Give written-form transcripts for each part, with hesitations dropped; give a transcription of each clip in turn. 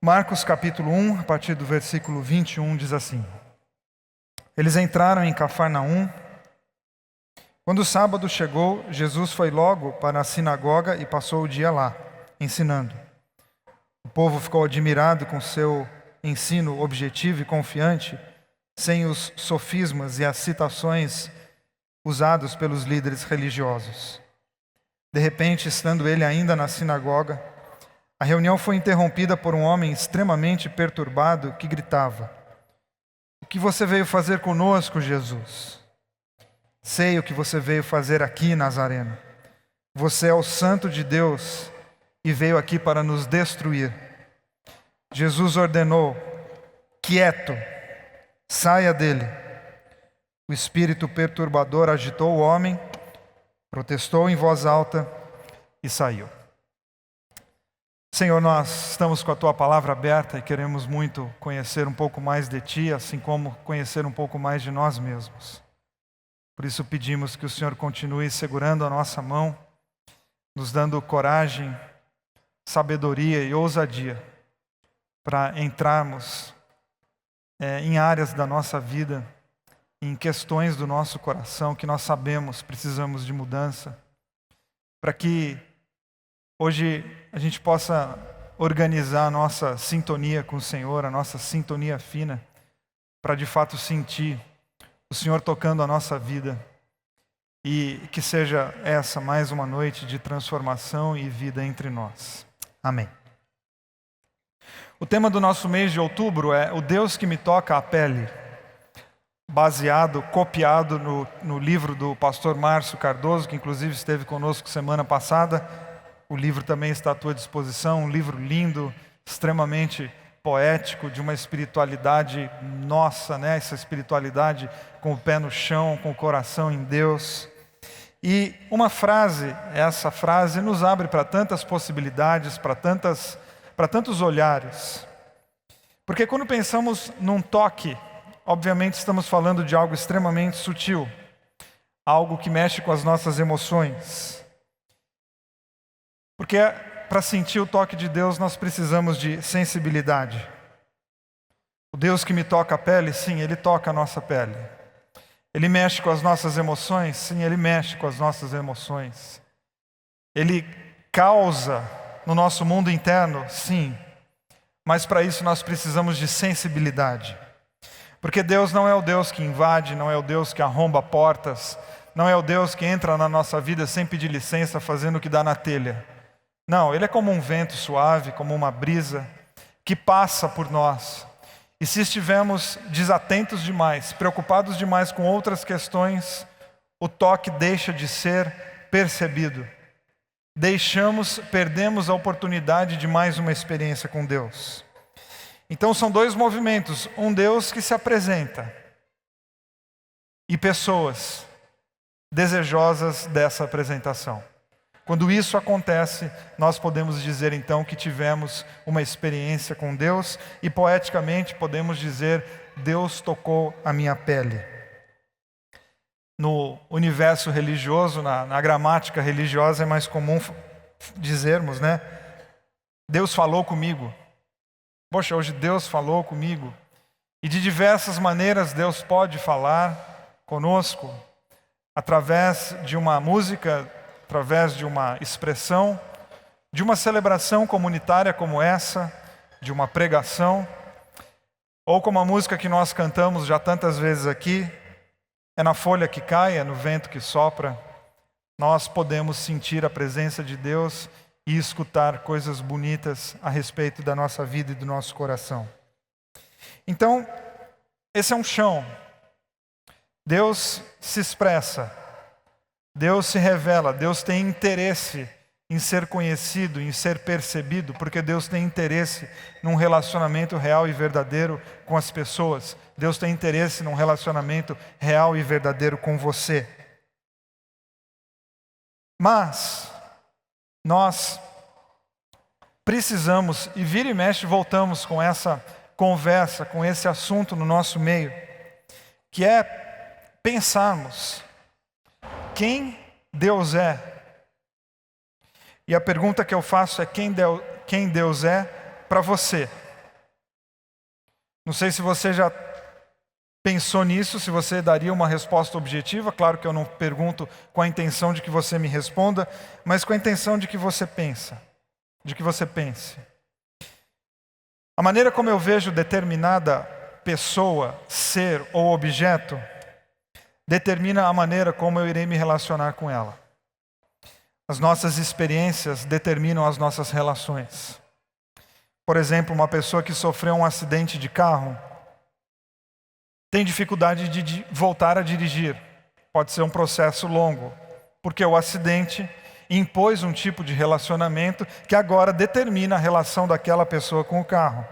Marcos capítulo 1, a partir do versículo 21, diz assim: Eles entraram em Cafarnaum. Quando o sábado chegou, Jesus foi logo para a sinagoga e passou o dia lá, ensinando. O povo ficou admirado com seu ensino objetivo e confiante, sem os sofismas e as citações usados pelos líderes religiosos. De repente, estando ele ainda na sinagoga, a reunião foi interrompida por um homem extremamente perturbado que gritava: O que você veio fazer conosco, Jesus? Sei o que você veio fazer aqui, Nazareno. Você é o Santo de Deus e veio aqui para nos destruir. Jesus ordenou: Quieto, saia dele. O espírito perturbador agitou o homem, protestou em voz alta e saiu. Senhor, nós estamos com a Tua palavra aberta e queremos muito conhecer um pouco mais de Ti, assim como conhecer um pouco mais de nós mesmos. Por isso pedimos que o Senhor continue segurando a nossa mão, nos dando coragem, sabedoria e ousadia para entrarmos em áreas da nossa vida, em questões do nosso coração que nós sabemos precisamos de mudança, para que hoje a gente possa organizar a nossa sintonia com o Senhor, a nossa sintonia fina, para de fato sentir o Senhor tocando a nossa vida e que seja essa mais uma noite de transformação e vida entre nós. Amém. O tema do nosso mês de outubro é O Deus que me toca a pele, copiado no livro do pastor Márcio Cardoso, que inclusive esteve conosco semana passada. O livro também está à tua disposição, um livro lindo, extremamente poético, de uma espiritualidade nossa, né? Essa espiritualidade com o pé no chão, com o coração em Deus. E uma frase, essa frase nos abre para tantas possibilidades, para tantos olhares. Porque quando pensamos num toque, obviamente estamos falando de algo extremamente sutil, algo que mexe com as nossas emoções. Porque para sentir o toque de Deus nós precisamos de sensibilidade. O Deus que me toca a pele, sim, Ele toca a nossa pele. Ele mexe com as nossas emoções, sim, Ele mexe com as nossas emoções. Ele causa no nosso mundo interno, sim, mas para isso nós precisamos de sensibilidade. Porque Deus não é o Deus que invade, não é o Deus que arromba portas, não é o Deus que entra na nossa vida sem pedir licença, fazendo o que dá na telha. Não, Ele é como um vento suave, como uma brisa, que passa por nós. E se estivermos desatentos demais, preocupados demais com outras questões, o toque deixa de ser percebido. Perdemos a oportunidade de mais uma experiência com Deus. Então são dois movimentos, um Deus que se apresenta e pessoas desejosas dessa apresentação. Quando isso acontece, nós podemos dizer então que tivemos uma experiência com Deus e poeticamente podemos dizer: Deus tocou a minha pele. No universo religioso, na gramática religiosa é mais comum dizermos, né? Deus falou comigo. Poxa, hoje Deus falou comigo. E de diversas maneiras Deus pode falar conosco, através de uma música, através de uma expressão, de uma celebração comunitária como essa, de uma pregação, ou como a música que nós cantamos já tantas vezes aqui, é na folha que cai, é no vento que sopra. Nós podemos sentir a presença de Deus e escutar coisas bonitas a respeito da nossa vida e do nosso coração. Então, esse é um chão. Deus se expressa, Deus se revela, Deus tem interesse em ser conhecido, em ser percebido, porque Deus tem interesse num relacionamento real e verdadeiro com as pessoas. Deus tem interesse num relacionamento real e verdadeiro com você. Mas nós precisamos, e vira e mexe voltamos com essa conversa, com esse assunto no nosso meio, que é pensarmos quem Deus é. E a pergunta que eu faço é quem Deus é para você. Não sei se você já pensou nisso, se você daria uma resposta objetiva. Claro que eu não pergunto com a intenção de que você me responda, mas com a intenção de que você pense. A maneira como eu vejo determinada pessoa, ser ou objeto determina a maneira como eu irei me relacionar com ela. As nossas experiências determinam as nossas relações. Por exemplo, uma pessoa que sofreu um acidente de carro tem dificuldade de voltar a dirigir. Pode ser um processo longo, porque o acidente impôs um tipo de relacionamento que agora determina a relação daquela pessoa com o carro.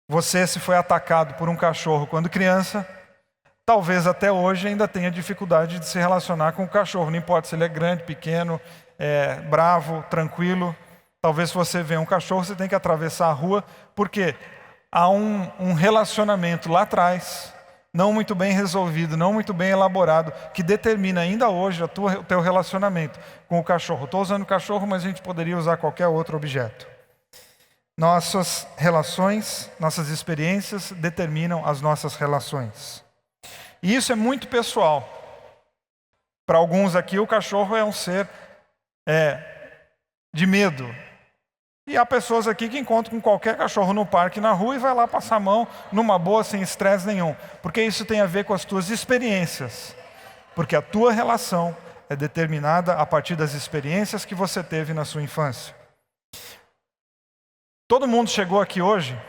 Você, se foi atacado por um cachorro quando criança, talvez até hoje ainda tenha dificuldade de se relacionar com o cachorro. Não importa se ele é grande, pequeno, bravo, tranquilo. Talvez se você vê um cachorro, você tem que atravessar a rua, porque há um relacionamento lá atrás, não muito bem resolvido, não muito bem elaborado, que determina ainda hoje o teu relacionamento com o cachorro. Estou usando o cachorro, mas a gente poderia usar qualquer outro objeto. Nossas relações, nossas experiências determinam as nossas relações. E isso é muito pessoal. Para alguns aqui, o cachorro é um ser de medo. E há pessoas aqui que encontram com qualquer cachorro no parque, na rua, e vai lá passar a mão numa boa, sem estresse nenhum. Porque isso tem a ver com as tuas experiências. Porque a tua relação é determinada a partir das experiências que você teve na sua infância. Todo mundo chegou aqui hoje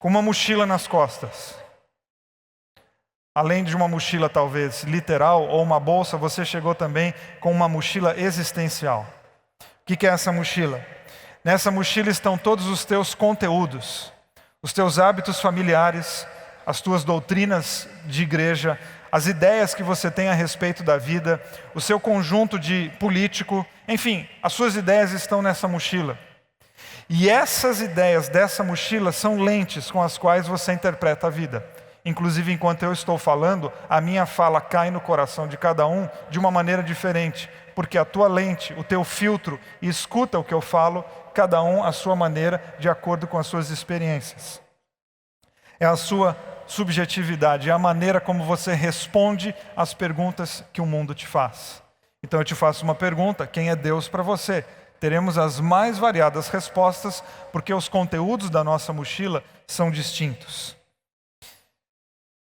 com uma mochila nas costas. Além de uma mochila talvez literal ou uma bolsa, você chegou também com uma mochila existencial. O que é essa mochila? Nessa mochila estão todos os teus conteúdos, os teus hábitos familiares, as tuas doutrinas de igreja, as ideias que você tem a respeito da vida, o seu conjunto de político, enfim, as suas ideias estão nessa mochila. E essas ideias dessa mochila são lentes com as quais você interpreta a vida. Inclusive, enquanto eu estou falando, a minha fala cai no coração de cada um de uma maneira diferente, porque a tua lente, o teu filtro, escuta o que eu falo, cada um à sua maneira, de acordo com as suas experiências. É a sua subjetividade, é a maneira como você responde às perguntas que o mundo te faz. Então eu te faço uma pergunta: quem é Deus para você? Teremos as mais variadas respostas, porque os conteúdos da nossa mochila são distintos.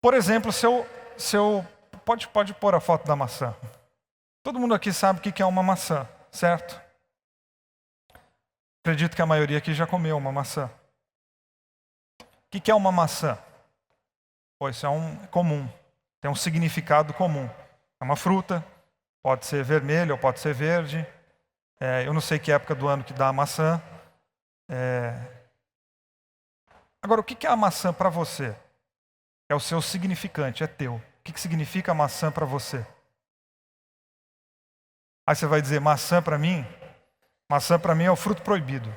Por exemplo, pode pôr a foto da maçã. Todo mundo aqui sabe o que é uma maçã, certo? Acredito que a maioria aqui já comeu uma maçã. O que é uma maçã? Pois isso é comum, tem um significado comum. É uma fruta, pode ser vermelha ou pode ser verde. Eu não sei que época do ano que dá a maçã. Agora, o que é a maçã para você? É o seu significante, é teu. O que significa a maçã para você? Aí você vai dizer, maçã para mim? Maçã para mim é o fruto proibido.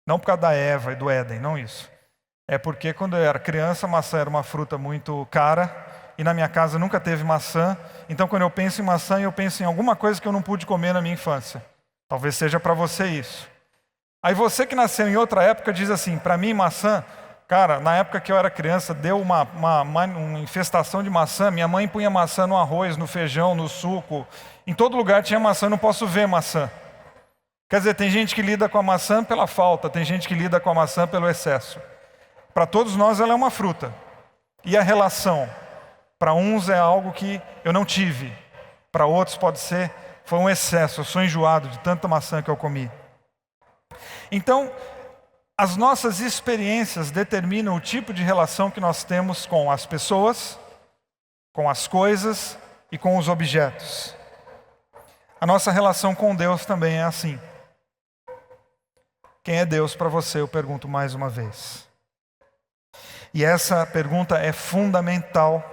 Não por causa da Eva e do Éden, não isso. É porque quando eu era criança, maçã era uma fruta muito cara, e na minha casa nunca teve maçã. Então quando eu penso em maçã, eu penso em alguma coisa que eu não pude comer na minha infância. Talvez seja para você isso. Aí você que nasceu em outra época diz assim, para mim maçã... Cara, na época que eu era criança, deu uma infestação de maçã. Minha mãe punha maçã no arroz, no feijão, no suco. Em todo lugar tinha maçã, não posso ver maçã. Quer dizer, tem gente que lida com a maçã pela falta, tem gente que lida com a maçã pelo excesso. Para todos nós ela é uma fruta. E a relação? Para uns é algo que eu não tive. Para outros pode ser, foi um excesso, eu sou enjoado de tanta maçã que eu comi. Então, as nossas experiências determinam o tipo de relação que nós temos com as pessoas, com as coisas e com os objetos. A nossa relação com Deus também é assim. Quem é Deus para você? Eu pergunto mais uma vez. E essa pergunta é fundamental,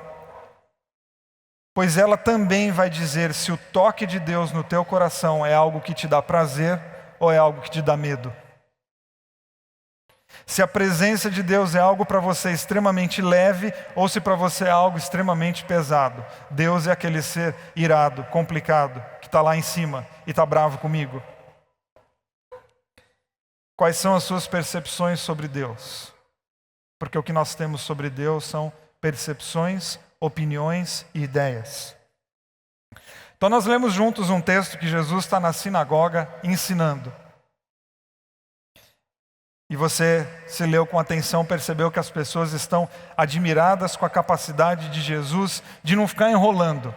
pois ela também vai dizer se o toque de Deus no teu coração é algo que te dá prazer ou é algo que te dá medo. Se a presença de Deus é algo para você extremamente leve ou se para você é algo extremamente pesado. Deus é aquele ser irado, complicado, que está lá em cima e está bravo comigo. Quais são as suas percepções sobre Deus? Porque o que nós temos sobre Deus são percepções, opiniões e ideias. Então nós lemos juntos um texto que Jesus está na sinagoga ensinando. E você, se leu com atenção, percebeu que as pessoas estão admiradas com a capacidade de Jesus de não ficar enrolando,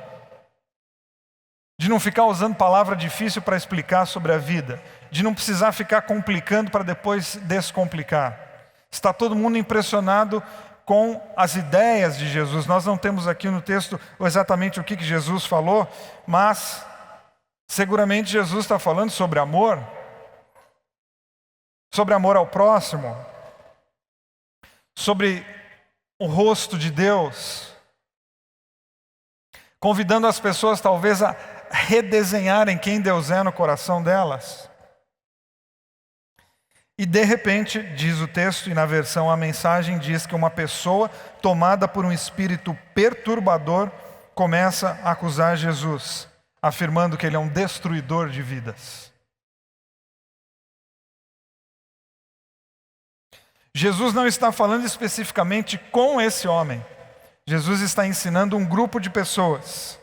de não ficar usando palavra difícil para explicar sobre a vida, de não precisar ficar complicando para depois descomplicar. Está todo mundo impressionado com as ideias de Jesus. Nós não temos aqui no texto exatamente o que Jesus falou, mas seguramente Jesus está falando sobre amor ao próximo, sobre o rosto de Deus, convidando as pessoas talvez a redesenharem quem Deus é no coração delas. E de repente, diz o texto, e na versão A Mensagem diz que uma pessoa tomada por um espírito perturbador começa a acusar Jesus, afirmando que ele é um destruidor de vidas. Jesus não está falando especificamente com esse homem. Jesus está ensinando um grupo de pessoas.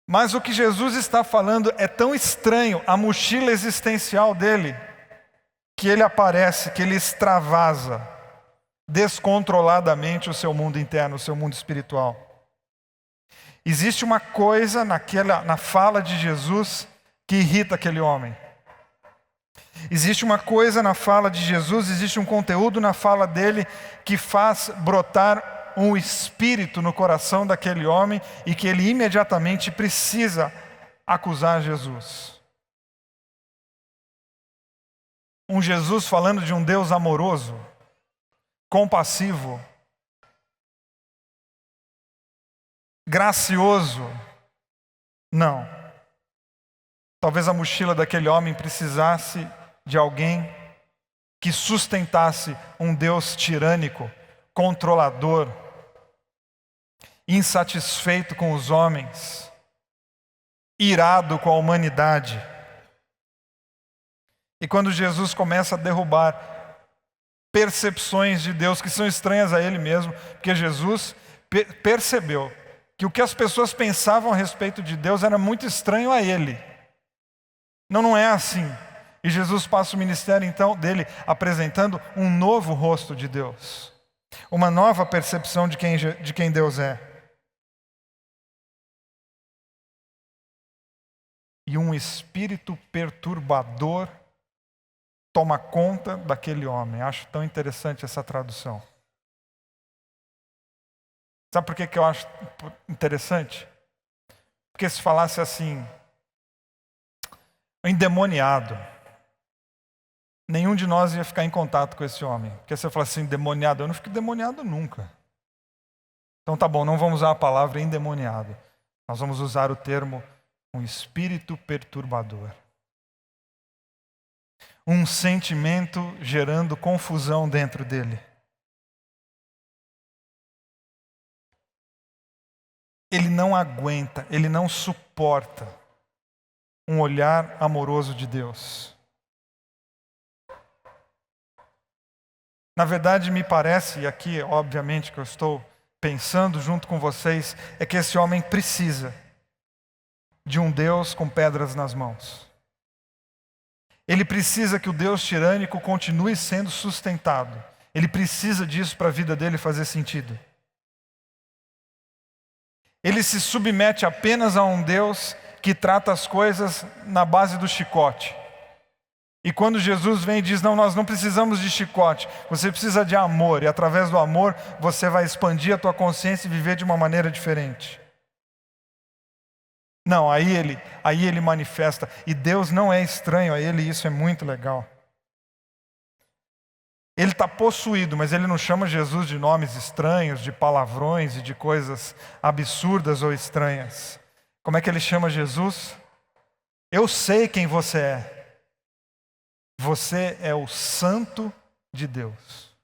Mas o que Jesus está falando é tão estranho, a mochila existencial dele, que ele aparece, que ele extravasa descontroladamente o seu mundo interno, o seu mundo espiritual. Existe uma coisa na fala de Jesus que irrita aquele homem. Existe uma coisa na fala de Jesus, existe um conteúdo na fala dele que faz brotar um espírito no coração daquele homem e que ele imediatamente precisa acusar Jesus. Um Jesus falando de um Deus amoroso, compassivo, gracioso. Não. Talvez a mochila daquele homem precisasse de alguém que sustentasse um Deus tirânico, controlador, insatisfeito com os homens, irado com a humanidade. E quando Jesus começa a derrubar percepções de Deus que são estranhas a Ele mesmo, porque Jesus percebeu que o que as pessoas pensavam a respeito de Deus era muito estranho a Ele. Não é assim. E Jesus passa o ministério então dele apresentando um novo rosto de Deus, uma nova percepção de quem Deus é. E um espírito perturbador toma conta daquele homem. Acho tão interessante essa tradução. Sabe por que eu acho interessante? Porque se falasse assim, endemoniado, nenhum de nós ia ficar em contato com esse homem. Porque se eu falar assim, endemoniado, eu não fico endemoniado nunca. Então tá bom, não vamos usar a palavra endemoniado. Nós vamos usar o termo um espírito perturbador. Um sentimento gerando confusão dentro dele. Ele não aguenta, ele não suporta um olhar amoroso de Deus. Na verdade, me parece, e aqui obviamente que eu estou pensando junto com vocês, é que esse homem precisa de um Deus com pedras nas mãos. Ele precisa que o Deus tirânico continue sendo sustentado. Ele precisa disso para a vida dele fazer sentido. Ele se submete apenas a um Deus que trata as coisas na base do chicote. E quando Jesus vem e diz, não, nós não precisamos de chicote, você precisa de amor. E através do amor você vai expandir a tua consciência e viver de uma maneira diferente. Não, aí ele manifesta. E Deus não é estranho a ele, e isso é muito legal. Ele está possuído, mas ele não chama Jesus de nomes estranhos, de palavrões e de coisas absurdas ou estranhas. Como é que ele chama Jesus? Eu sei quem você é. Você é o Santo de Deus.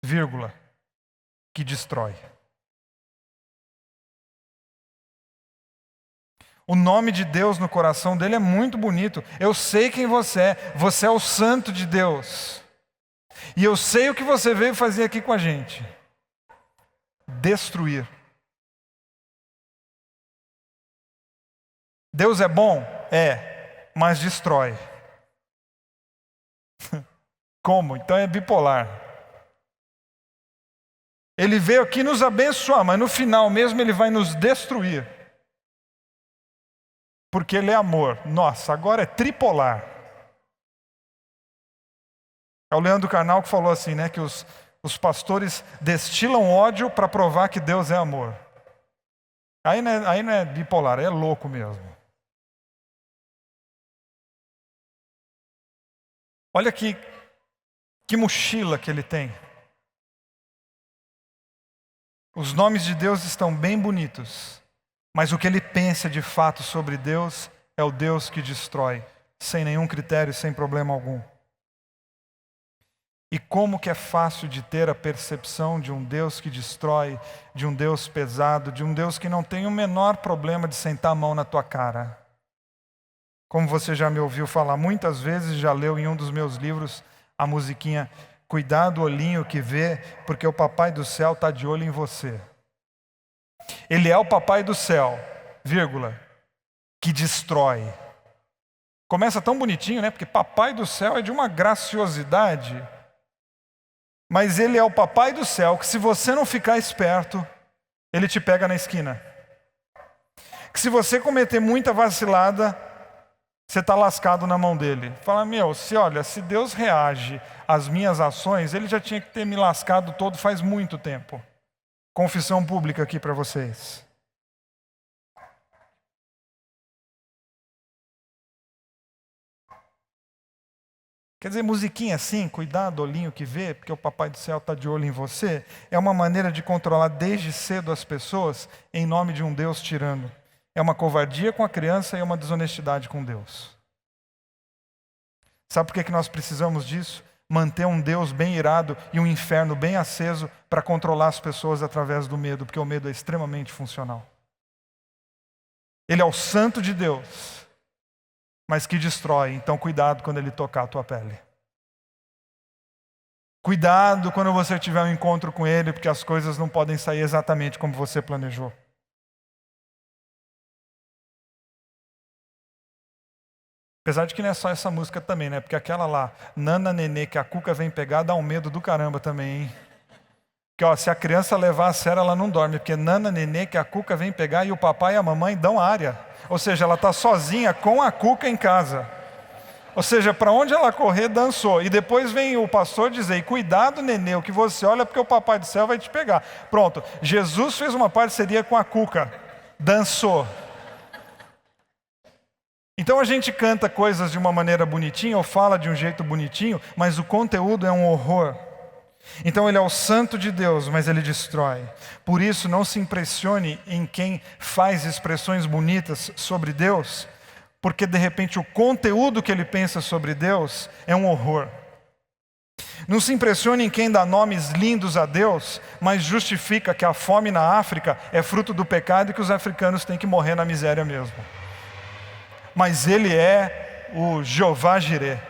Vírgula. Que destrói. O nome de Deus no coração dele é muito bonito. Eu sei quem você é o santo de Deus. E eu sei o que você veio fazer aqui com a gente. Destruir. Deus é bom? É, mas destrói. Como? Então é bipolar. Ele veio aqui nos abençoar, mas no final mesmo ele vai nos destruir. Porque ele é amor. Nossa, agora é tripolar. É o Leandro Carnal que falou assim, né? Que os pastores destilam ódio para provar que Deus é amor. Aí não é bipolar, é louco mesmo. Olha que mochila que ele tem. Os nomes de Deus estão bem bonitos. Mas o que ele pensa de fato sobre Deus é o Deus que destrói, sem nenhum critério, sem problema algum. E como que é fácil de ter a percepção de um Deus que destrói, de um Deus pesado, de um Deus que não tem o menor problema de sentar a mão na tua cara. Como você já me ouviu falar muitas vezes, já leu em um dos meus livros a musiquinha "Cuidado, olhinho que vê, porque o Papai do Céu está de olho em você". Ele é o Papai do Céu, vírgula, que destrói. Começa tão bonitinho, né? Porque Papai do Céu é de uma graciosidade. Mas ele é o Papai do Céu que, se você não ficar esperto, ele te pega na esquina. Que se você cometer muita vacilada, você está lascado na mão dele. Fala, se Deus reage às minhas ações, ele já tinha que ter me lascado todo faz muito tempo. Confissão pública aqui para vocês. Quer dizer, musiquinha assim, cuidado, olhinho que vê, porque o Papai do Céu está de olho em você, é uma maneira de controlar desde cedo as pessoas em nome de um Deus tirano. É uma covardia com a criança e uma desonestidade com Deus. Sabe por que nós precisamos disso? Manter um Deus bem irado e um inferno bem aceso para controlar as pessoas através do medo, porque o medo é extremamente funcional. Ele é o santo de Deus, mas que destrói, então cuidado quando ele tocar a tua pele. Cuidado quando você tiver um encontro com ele, porque as coisas não podem sair exatamente como você planejou. Apesar de que não é só essa música também, né? Porque aquela lá, Nana Nenê, que a Cuca vem pegar, dá um medo do caramba também, hein? Porque se a criança levar a sério, ela não dorme. Porque Nana Nenê, que a Cuca vem pegar, e o papai e a mamãe dão área. Ou seja, ela está sozinha com a Cuca em casa. Ou seja, para onde ela correr, dançou. E depois vem o pastor dizer, cuidado, Nenê, o que você olha, porque o Papai do Céu vai te pegar. Pronto, Jesus fez uma parceria com a Cuca. Dançou. Então a gente canta coisas de uma maneira bonitinha ou fala de um jeito bonitinho, mas o conteúdo é um horror. Então ele é o santo de Deus, mas ele destrói. Por isso não se impressione em quem faz expressões bonitas sobre Deus, porque de repente o conteúdo que ele pensa sobre Deus é um horror. Não se impressione em quem dá nomes lindos a Deus, mas justifica que a fome na África é fruto do pecado e que os africanos têm que morrer na miséria mesmo. Mas ele é o Jeová Jireh.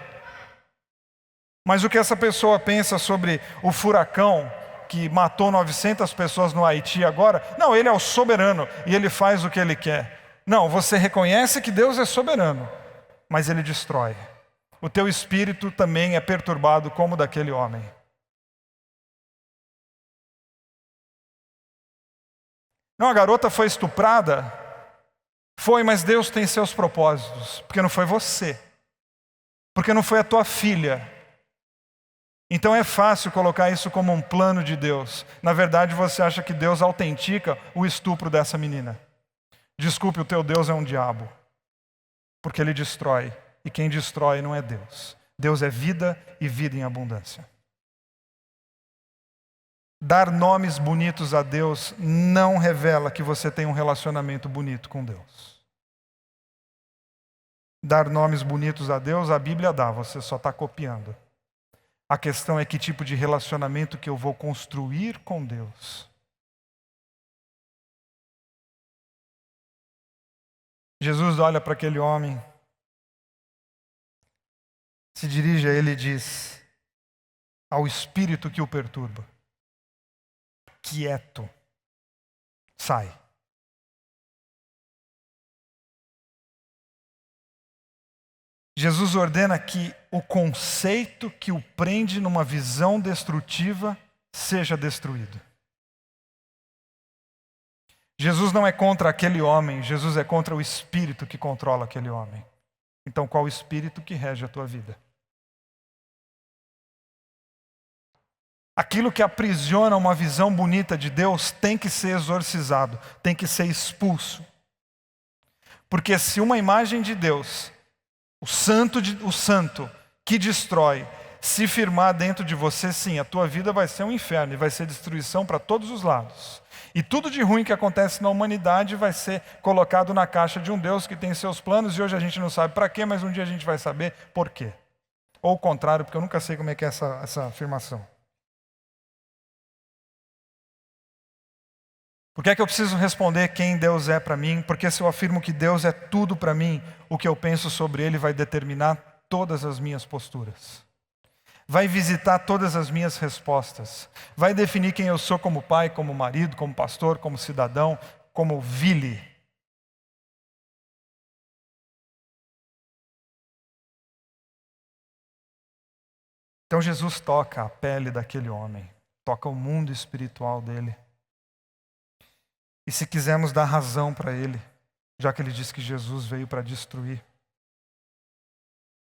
Mas o que essa pessoa pensa sobre o furacão que matou 900 pessoas no Haiti agora? Não, ele é o soberano e ele faz o que ele quer. Não, você reconhece que Deus é soberano, mas ele destrói. O teu espírito também é perturbado como o daquele homem. Não, a garota foi estuprada? Foi, mas Deus tem seus propósitos, porque não foi você, porque não foi a tua filha. Então é fácil colocar isso como um plano de Deus. Na verdade, você acha que Deus autentica o estupro dessa menina. Desculpe, o teu Deus é um diabo, porque ele destrói, e quem destrói não é Deus. Deus é vida e vida em abundância. Dar nomes bonitos a Deus não revela que você tem um relacionamento bonito com Deus. Dar nomes bonitos a Deus, a Bíblia dá, você só está copiando. A questão é que tipo de relacionamento que eu vou construir com Deus. Jesus olha para aquele homem, se dirige a ele e diz ao espírito que o perturba: quieto, sai. Jesus ordena que o conceito que o prende numa visão destrutiva seja destruído. Jesus não é contra aquele homem, Jesus é contra o espírito que controla aquele homem. Então, qual o espírito que rege a tua vida? Aquilo que aprisiona uma visão bonita de Deus tem que ser exorcizado, tem que ser expulso. Porque se uma imagem de Deus, o santo que destrói, se firmar dentro de você, sim, a tua vida vai ser um inferno e vai ser destruição para todos os lados. E tudo de ruim que acontece na humanidade vai ser colocado na caixa de um Deus que tem seus planos e hoje a gente não sabe para quê, mas um dia a gente vai saber por quê. Ou o contrário, porque eu nunca sei como é que é essa afirmação. Por que é que eu preciso responder quem Deus é para mim? Porque se eu afirmo que Deus é tudo para mim, o que eu penso sobre Ele vai determinar todas as minhas posturas. Vai visitar todas as minhas respostas. Vai definir quem eu sou como pai, como marido, como pastor, como cidadão, como vile. Então Jesus toca a pele daquele homem, toca o mundo espiritual dele. E se quisermos dar razão para ele, já que ele diz que Jesus veio para destruir,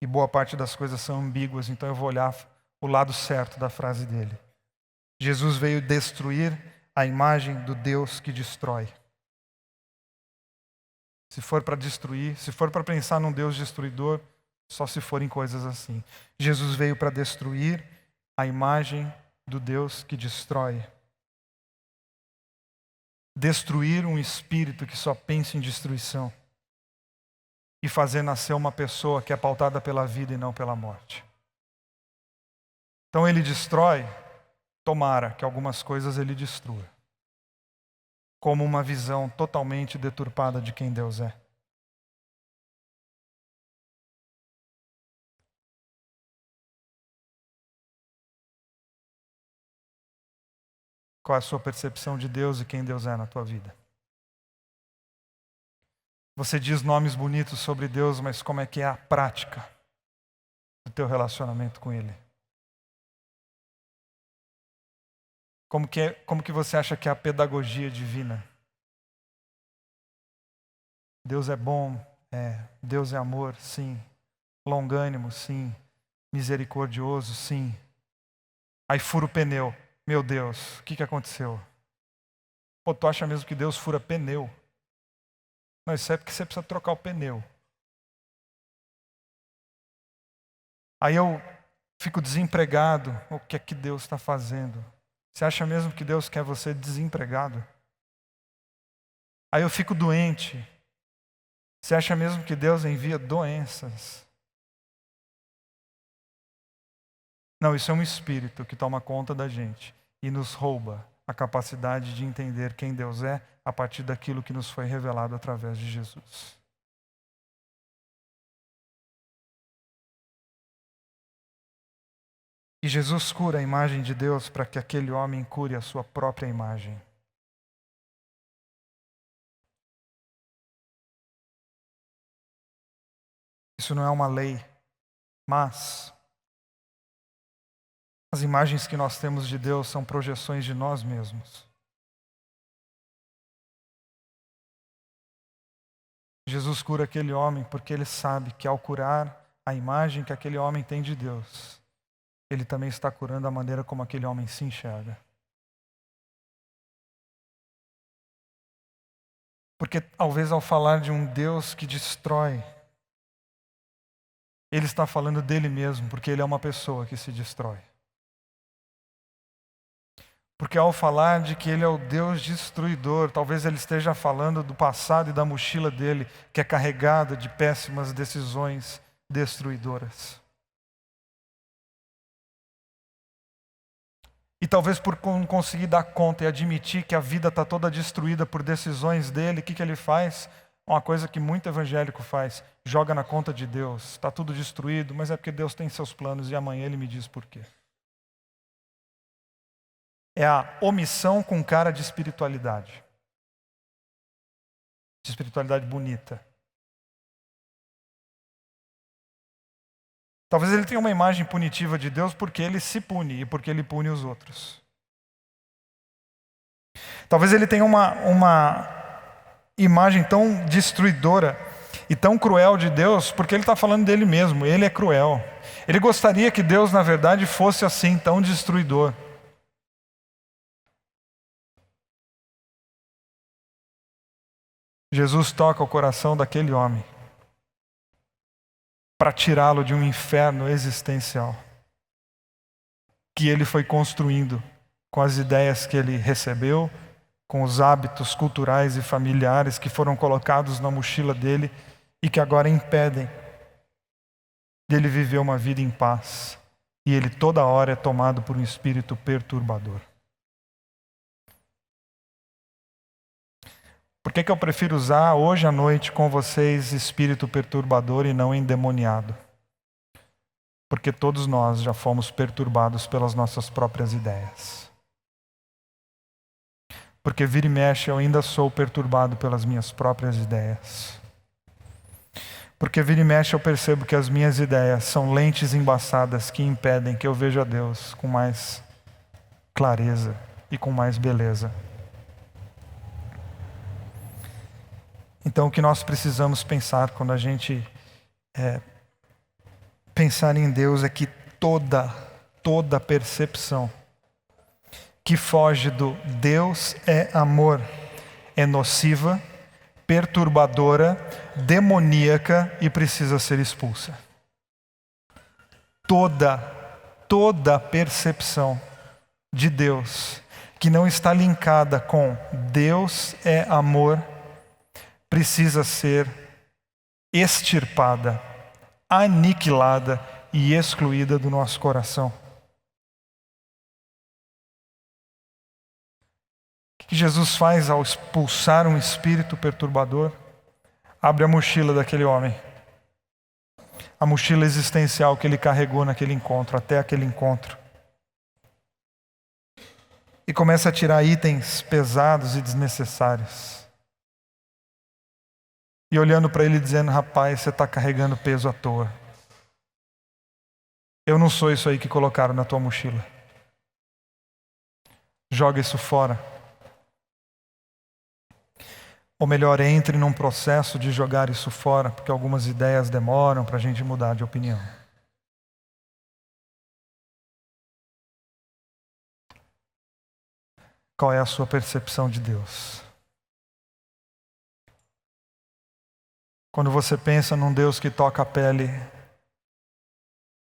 e boa parte das coisas são ambíguas, então eu vou olhar o lado certo da frase dele. Jesus veio destruir a imagem do Deus que destrói. Se for para destruir, se for para pensar num Deus destruidor, só se forem coisas assim. Jesus veio para destruir a imagem do Deus que destrói. Destruir um espírito que só pensa em destruição e fazer nascer uma pessoa que é pautada pela vida e não pela morte. Então ele destrói, tomara que algumas coisas ele destrua, como uma visão totalmente deturpada de quem Deus é. Qual é a sua percepção de Deus e quem Deus é na tua vida? Você diz nomes bonitos sobre Deus, mas como é que é a prática do teu relacionamento com Ele? Como que você acha que é a pedagogia divina? Deus é bom, Deus é amor, sim. Longânimo, sim. Misericordioso, sim. Aí fura o pneu. Meu Deus, o que aconteceu? Pô, tu acha mesmo que Deus fura pneu? Não, isso é porque você precisa trocar o pneu. Aí eu fico desempregado. O que é que Deus está fazendo? Você acha mesmo que Deus quer você desempregado? Aí eu fico doente. Você acha mesmo que Deus envia doenças? Não, isso é um espírito que toma conta da gente e nos rouba a capacidade de entender quem Deus é a partir daquilo que nos foi revelado através de Jesus. E Jesus cura a imagem de Deus para que aquele homem cure a sua própria imagem. Isso não é uma lei, mas as imagens que nós temos de Deus são projeções de nós mesmos. Jesus cura aquele homem porque ele sabe que ao curar a imagem que aquele homem tem de Deus, ele também está curando a maneira como aquele homem se enxerga. Porque talvez ao falar de um Deus que destrói, ele está falando dele mesmo, porque ele é uma pessoa que se destrói. Porque ao falar de que ele é o Deus destruidor, talvez ele esteja falando do passado e da mochila dele, que é carregada de péssimas decisões destruidoras. E talvez por não conseguir dar conta e admitir que a vida está toda destruída por decisões dele, o que ele faz? Uma coisa que muito evangélico faz, joga na conta de Deus. Está tudo destruído, mas é porque Deus tem seus planos e amanhã Ele me diz por quê. É a omissão com cara de espiritualidade. De espiritualidade bonita. Talvez ele tenha uma imagem punitiva de Deus porque ele se pune e porque ele pune os outros. Talvez ele tenha uma imagem tão destruidora e tão cruel de Deus porque ele está falando dele mesmo, ele é cruel. Ele gostaria que Deus, na verdade, fosse assim, tão destruidor. Jesus toca o coração daquele homem para tirá-lo de um inferno existencial que ele foi construindo com as ideias que ele recebeu, com os hábitos culturais e familiares que foram colocados na mochila dele e que agora impedem dele viver uma vida em paz. E ele toda hora é tomado por um espírito perturbador. Por que eu prefiro usar hoje à noite com vocês espírito perturbador e não endemoniado? Porque todos nós já fomos perturbados pelas nossas próprias ideias. Porque vira e mexe eu ainda sou perturbado pelas minhas próprias ideias. Porque vira e mexe eu percebo que as minhas ideias são lentes embaçadas que impedem que eu veja Deus com mais clareza e com mais beleza. Então, o que nós precisamos pensar quando a gente pensar em Deus é que toda percepção que foge do Deus é amor é nociva, perturbadora, demoníaca e precisa ser expulsa. Toda percepção de Deus que não está linkada com Deus é amor precisa ser extirpada, aniquilada e excluída do nosso coração. O que Jesus faz ao expulsar um espírito perturbador? Abre a mochila daquele homem. A mochila existencial que ele carregou naquele encontro, até aquele encontro. E começa a tirar itens pesados e desnecessários. E olhando para ele dizendo, rapaz, você está carregando peso à toa. Eu não sou isso aí que colocaram na tua mochila. Joga isso fora. Ou melhor, entre num processo de jogar isso fora, porque algumas ideias demoram para a gente mudar de opinião. Qual é a sua percepção de Deus? Quando você pensa num Deus que toca a pele,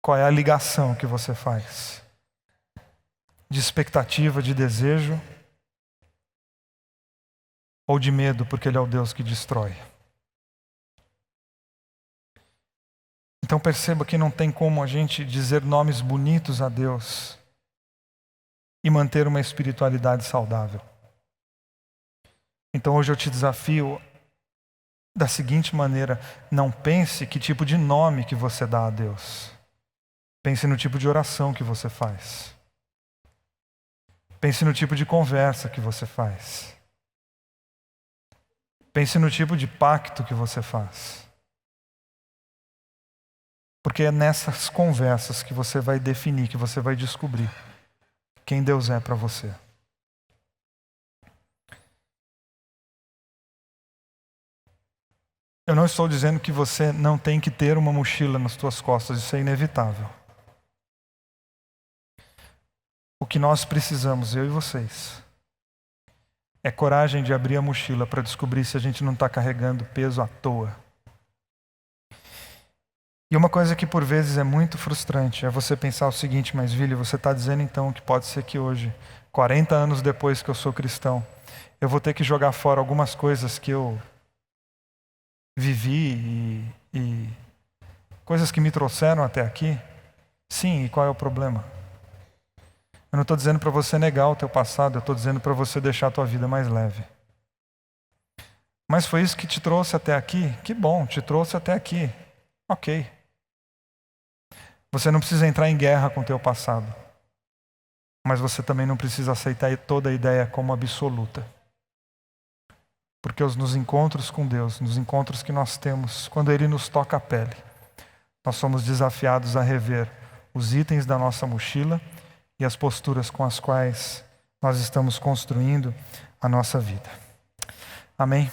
qual é a ligação que você faz? De expectativa, de desejo? Ou de medo, porque Ele é o Deus que destrói? Então perceba que não tem como a gente dizer nomes bonitos a Deus e manter uma espiritualidade saudável. Então hoje eu te desafio da seguinte maneira: não pense que tipo de nome que você dá a Deus. Pense no tipo de oração que você faz. Pense no tipo de conversa que você faz. Pense no tipo de pacto que você faz. Porque é nessas conversas que você vai definir, que você vai descobrir quem Deus é para você. Eu não estou dizendo que você não tem que ter uma mochila nas suas costas, isso é inevitável. O que nós precisamos, eu e vocês, é coragem de abrir a mochila para descobrir se a gente não está carregando peso à toa. E uma coisa que por vezes é muito frustrante é você pensar o seguinte: mas Vili, você está dizendo então que pode ser que hoje, 40 anos depois que eu sou cristão, eu vou ter que jogar fora algumas coisas que eu vivi e coisas que me trouxeram até aqui? Sim, e qual é o problema? Eu não estou dizendo para você negar o teu passado, eu estou dizendo para você deixar a tua vida mais leve. Mas foi isso que te trouxe até aqui? Que bom, te trouxe até aqui. Ok. Você não precisa entrar em guerra com o teu passado. Mas você também não precisa aceitar toda a ideia como absoluta. Porque nos encontros com Deus, nos encontros que nós temos, quando Ele nos toca a pele, nós somos desafiados a rever os itens da nossa mochila e as posturas com as quais nós estamos construindo a nossa vida. Amém?